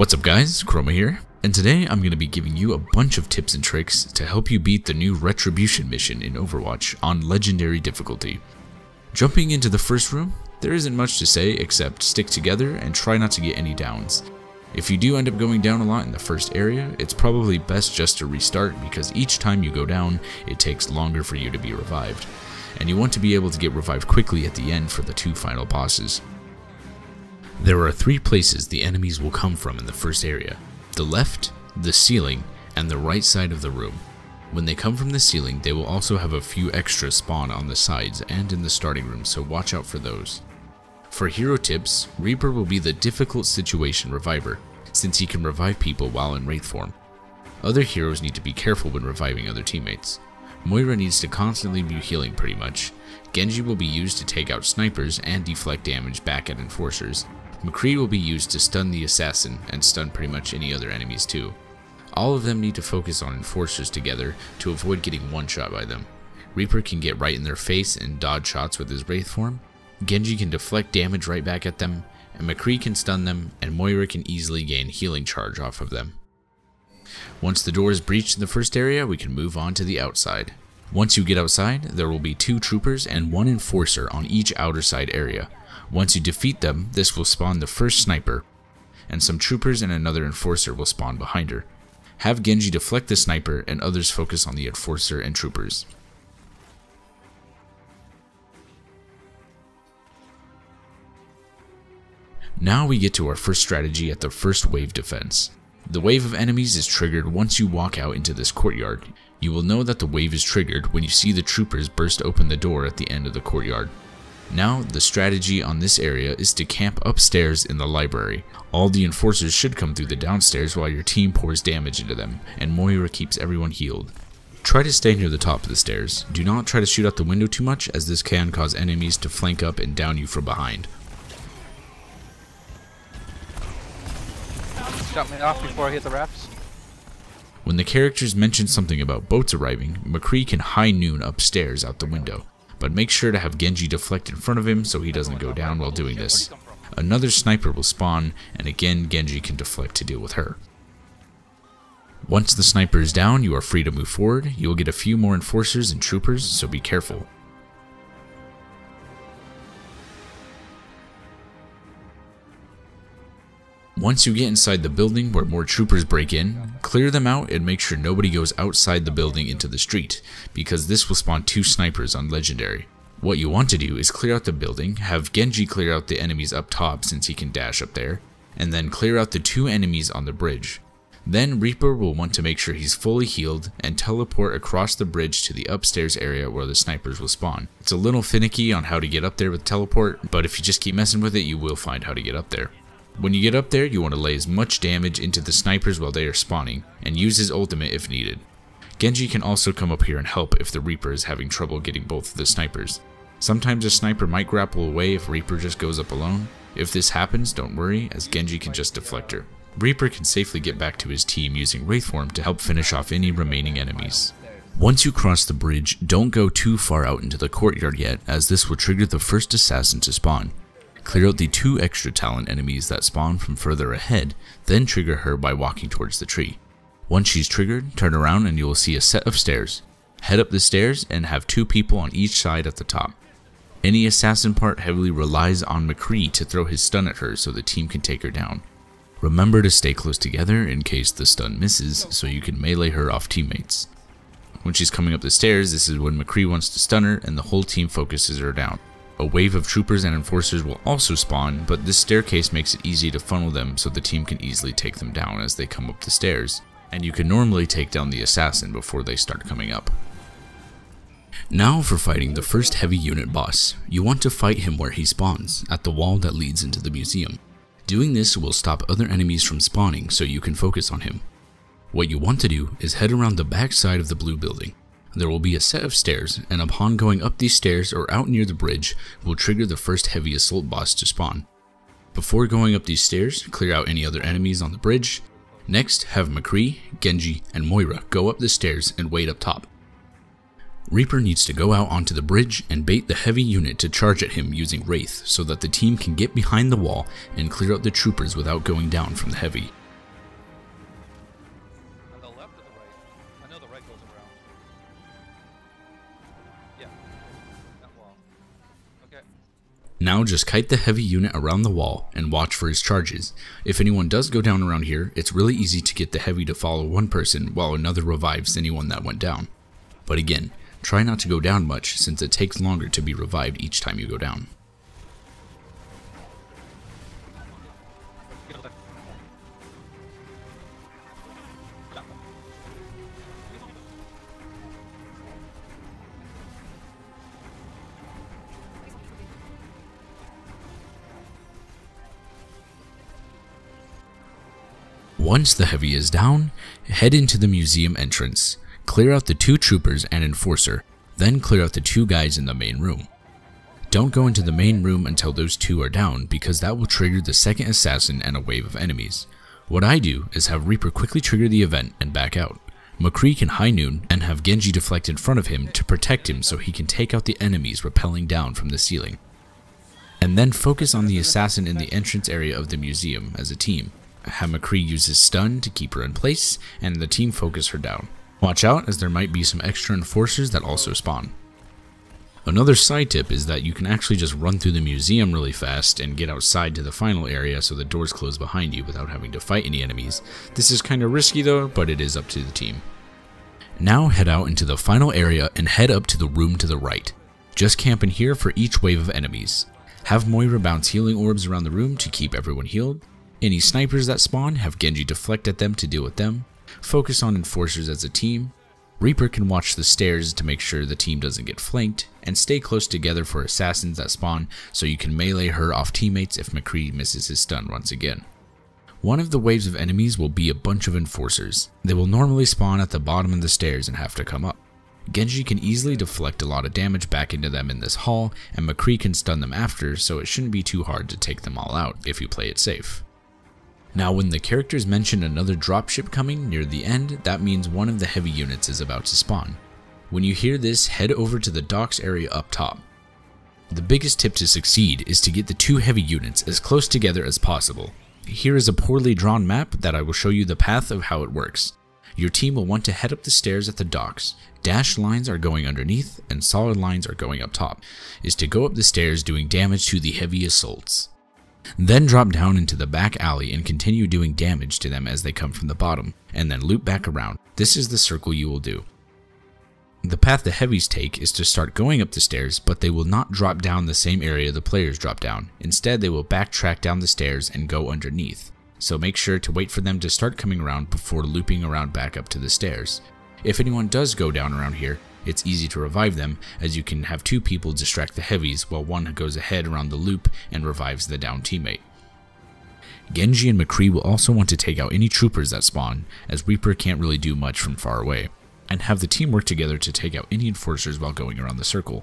What's up guys, Chroma here, and today I'm going to be giving you a bunch of tips and tricks to help you beat the new Retribution mission in Overwatch on Legendary difficulty. Jumping into the first room, there isn't much to say except stick together and try not to get any downs. If you do end up going down a lot in the first area, it's probably best just to restart because each time you go down, it takes longer for you to be revived. And you want to be able to get revived quickly at the end for the two final bosses. There are three places the enemies will come from in the first area: the left, the ceiling, and the right side of the room. When they come from the ceiling, they will also have a few extras spawn on the sides and in the starting room, so watch out for those. For hero tips, Reaper will be the difficult situation reviver, since he can revive people while in Wraith form. Other heroes need to be careful when reviving other teammates. Moira needs to constantly be healing pretty much. Genji will be used to take out snipers and deflect damage back at enforcers. McCree will be used to stun the Assassin and stun pretty much any other enemies too. All of them need to focus on enforcers together to avoid getting one-shot by them. Reaper can get right in their face and dodge shots with his Wraith form. Genji can deflect damage right back at them, and McCree can stun them, and Moira can easily gain healing charge off of them. Once the door is breached in the first area, we can move on to the outside. Once you get outside, there will be 2 troopers and 1 enforcer on each outer side area. Once you defeat them, this will spawn the first sniper, and some troopers and another enforcer will spawn behind her. Have Genji deflect the sniper and others focus on the enforcer and troopers. Now we get to our first strategy at the first wave defense. The wave of enemies is triggered once you walk out into this courtyard. You will know that the wave is triggered when you see the troopers burst open the door at the end of the courtyard. Now, the strategy on this area is to camp upstairs in the library. All the enforcers should come through the downstairs while your team pours damage into them, and Moira keeps everyone healed. Try to stay near the top of the stairs. Do not try to shoot out the window too much, as this can cause enemies to flank up and down you from behind. Shot me off before I hit the rafts. When the characters mention something about boats arriving, McCree can high noon upstairs out the window, but make sure to have Genji deflect in front of him so he doesn't go down while doing this. Another sniper will spawn, and again Genji can deflect to deal with her. Once the sniper is down, you are free to move forward. You will get a few more enforcers and troopers, so be careful. Once you get inside the building where more troopers break in, clear them out and make sure nobody goes outside the building into the street, because this will spawn 2 snipers on Legendary. What you want to do is clear out the building, have Genji clear out the enemies up top since he can dash up there, and then clear out the 2 enemies on the bridge. Then Reaper will want to make sure he's fully healed and teleport across the bridge to the upstairs area where the snipers will spawn. It's a little finicky on how to get up there with teleport, but if you just keep messing with it, you will find how to get up there. When you get up there, you want to lay as much damage into the snipers while they are spawning, and use his ultimate if needed. Genji can also come up here and help if the Reaper is having trouble getting both of the snipers. Sometimes a sniper might grapple away if Reaper just goes up alone. If this happens, don't worry, as Genji can just deflect her. Reaper can safely get back to his team using Wraith form to help finish off any remaining enemies. Once you cross the bridge, don't go too far out into the courtyard yet, as this will trigger the first assassin to spawn. Clear out the 2 extra talent enemies that spawn from further ahead, then trigger her by walking towards the tree. Once she's triggered, turn around and you will see a set of stairs. Head up the stairs and have 2 people on each side at the top. Any assassin part heavily relies on McCree to throw his stun at her so the team can take her down. Remember to stay close together in case the stun misses so you can melee her off teammates. When she's coming up the stairs, this is when McCree wants to stun her and the whole team focuses her down. A wave of troopers and enforcers will also spawn, but this staircase makes it easy to funnel them so the team can easily take them down as they come up the stairs, and you can normally take down the assassin before they start coming up. Now for fighting the first heavy unit boss. You want to fight him where he spawns, at the wall that leads into the museum. Doing this will stop other enemies from spawning so you can focus on him. What you want to do is head around the back side of the blue building. There will be a set of stairs, and upon going up these stairs or out near the bridge, will trigger the first heavy assault boss to spawn. Before going up these stairs, clear out any other enemies on the bridge. Next, have McCree, Genji, and Moira go up the stairs and wait up top. Reaper needs to go out onto the bridge and bait the heavy unit to charge at him using Wraith so that the team can get behind the wall and clear out the troopers without going down from the heavy. Now just kite the heavy unit around the wall and watch for his charges. If anyone does go down around here, it's really easy to get the heavy to follow one person while another revives anyone that went down. But again, try not to go down much since it takes longer to be revived each time you go down. Once the heavy is down, head into the museum entrance, clear out the 2 troopers and enforcer, then clear out the 2 guys in the main room. Don't go into the main room until those 2 are down because that will trigger the second assassin and a wave of enemies. What I do is have Reaper quickly trigger the event and back out. McCree can high noon and have Genji deflect in front of him to protect him so he can take out the enemies rappelling down from the ceiling. And then focus on the assassin in the entrance area of the museum as a team. Have McCree use his stun to keep her in place, and the team focus her down. Watch out as there might be some extra enforcers that also spawn. Another side tip is that you can actually just run through the museum really fast and get outside to the final area so the doors close behind you without having to fight any enemies. This is kinda risky though, but it is up to the team. Now head out into the final area and head up to the room to the right. Just camp in here for each wave of enemies. Have Moira bounce healing orbs around the room to keep everyone healed. Any snipers that spawn, have Genji deflect at them to deal with them. Focus on enforcers as a team. Reaper can watch the stairs to make sure the team doesn't get flanked, and stay close together for assassins that spawn so you can melee her off teammates if McCree misses his stun once again. One of the waves of enemies will be a bunch of enforcers. They will normally spawn at the bottom of the stairs and have to come up. Genji can easily deflect a lot of damage back into them in this hall, and McCree can stun them after, so it shouldn't be too hard to take them all out if you play it safe. Now when the characters mention another dropship coming near the end, that means one of the heavy units is about to spawn. When you hear this, head over to the docks area up top. The biggest tip to succeed is to get the 2 heavy units as close together as possible. Here is a poorly drawn map that I will show you the path of how it works. Your team will want to head up the stairs at the docks. Dashed lines are going underneath and solid lines are going up top, is to go up the stairs doing damage to the heavy assaults. Then drop down into the back alley and continue doing damage to them as they come from the bottom, and then loop back around. This is the circle you will do. The path the heavies take is to start going up the stairs, but they will not drop down the same area the players drop down. Instead, they will backtrack down the stairs and go underneath. So make sure to wait for them to start coming around before looping around back up to the stairs. If anyone does go down around here, it's easy to revive them, as you can have 2 people distract the heavies while one goes ahead around the loop and revives the down teammate. Genji and McCree will also want to take out any troopers that spawn, as Reaper can't really do much from far away, and have the team work together to take out any enforcers while going around the circle.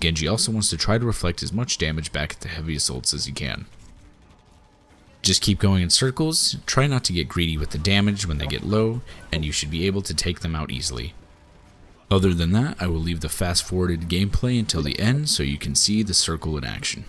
Genji also wants to try to reflect as much damage back at the heavy assaults as he can. Just keep going in circles, try not to get greedy with the damage when they get low, and you should be able to take them out easily. Other than that, I will leave the fast forwarded gameplay until the end so you can see the circle in action.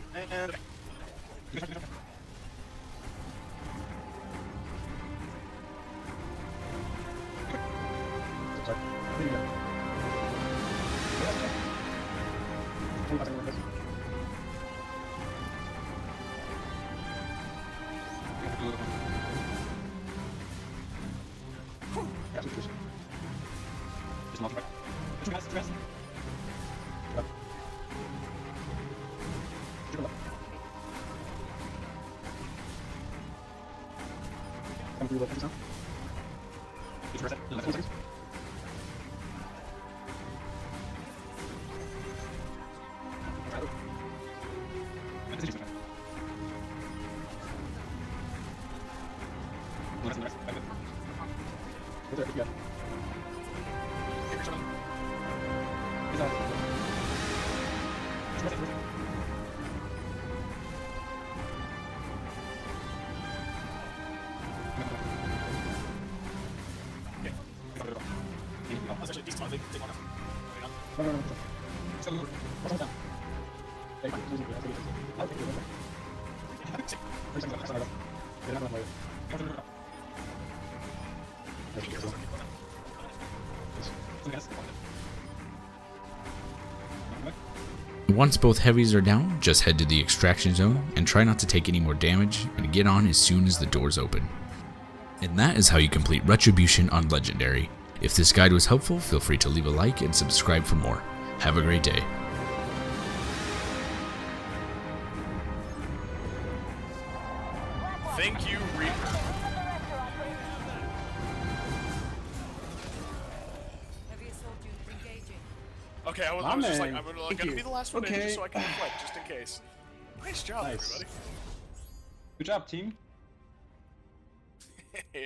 Once both heavies are down, just head to the extraction zone and try not to take any more damage and get on as soon as the doors open. And that is how you complete Retribution on Legendary. If this guide was helpful, feel free to leave a like and subscribe for more. Have a great day. Thank you, Reaper. Okay, I was just like, I'm gonna be the last one in just so I can reflect, just in case. Nice job, everybody. Good job, team. Yeah.